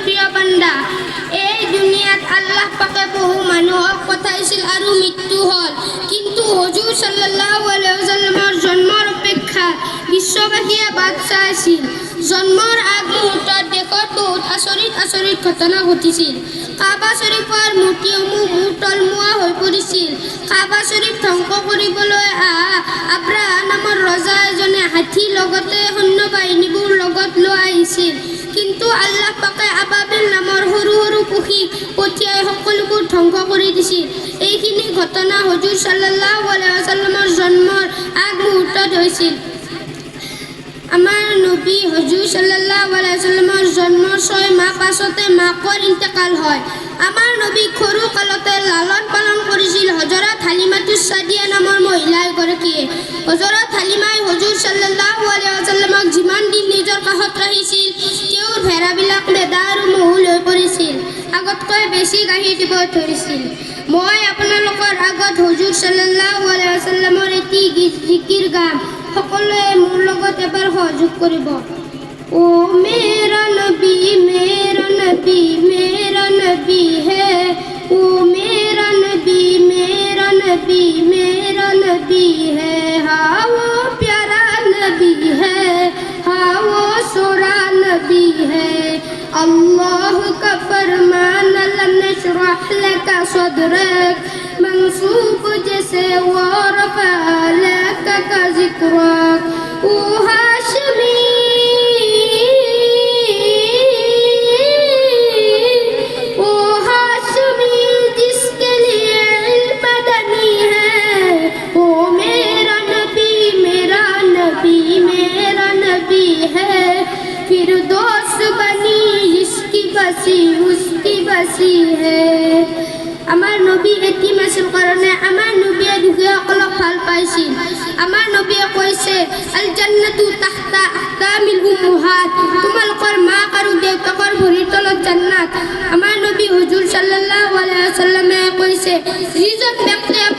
প্ৰিয় বান্দা এই দুনিয়াত আল্লাহ পাকে বহু মানুহক পঠাইছিল আৰু মৃত্যু হ'ল কিন্তু হুজুৰ সাল্লাল্লাহু আলাইহি ওয়াসাল্লামৰ জন্মৰ অপেক্ষা বিশ্ববাসীয়ে বাট চাই আছিল জন্মৰ আগ মুহূৰ্তত দেশত বহুত আচৰিত ঘটনা ঘটিছিল কাবা শৰীফৰ মূৰ্তিসমূহ তলমুৱা হৈ পৰিছিল কাবা শৰীফ ধ্বংস কৰিবলৈ আব্ৰাহা নামৰ ৰজা এজনে হাতী লগতে সৈন্য বাহিনীবোৰ লগত লৈ আহিছিল কিন্তু আল্লাহ পাকে আবাবিল নামৰ সৰু সৰু পক্ষী পঠিয়াই সকলোবোৰ ধ্বংস কৰি দিছিল এইখিনি ঘটনা হুজুৰ সাল্লাল্লাহু আলাইহি ওয়াসাল্লামৰ জন্মৰ আগ মুহূৰ্তত হৈছিল আমাৰ নবী হুজুৰ সাল্লাল্লাহু আলাইহি ওয়াসাল্লামৰ জন্মৰ 6 মাহ পাছতে মাকৰ ইন্তেকাল হয় আমাৰ নবী সৰু কালতে লালন পালন কৰিছিল হযৰত হালিমাতুছ সাদিয়া নামৰ মহিলা এগৰাকীয়ে হযৰত হালিমাই হুজুৰ সাল্লাল্লাহু আলাইহি ওয়াসাল্লামক যিমান দিন নিজৰ কাষত ৰাখিছিল তেওঁৰ ভেড়াবিলাক মেদা আৰু মহুল হৈ পৰিছিল আগতকৈ বেছি গাখীৰ দিব ধৰিছিল মই আপোনালোকৰ আগত হুজুৰ সাল্লাল্লাহু আলাইহি ওয়াসাল্লামৰ এটি জিকিৰ গাম সকলোৱে মোৰ লগত এবাৰ সহযোগ কৰিব ও মেৰা নবী মেৰা নবী মেৰা নবী হে ও মেৰা নবী মেৰা নবী मेरा नबी है हाँ वो प्यारा नबी है हाँ वो सोरा नबी है अल्लाह का फरमान लम नशरह लका सदरक मंसूब जैसे वो रफा लका का जिक्रक ओ हाशमी আমাৰ নবী এতিম আছিল কাৰণে আমাৰ নবীয়ে দুখীয়াসকলক ভাল পাইছিল আমাৰ নবীয়ে কৈছে আল জান্নাতু তাহতা আহকামিল উম্মাহাত তোমালোকৰ মাক আৰু দেউতাকৰ ভৰিৰ তলত জান্নাত আমাৰ নবী হুজুৰ সাল্লাল্লাহু আলাইহি ওয়াসাল্লামে কৈছে যিজন ব্যক্তিয়ে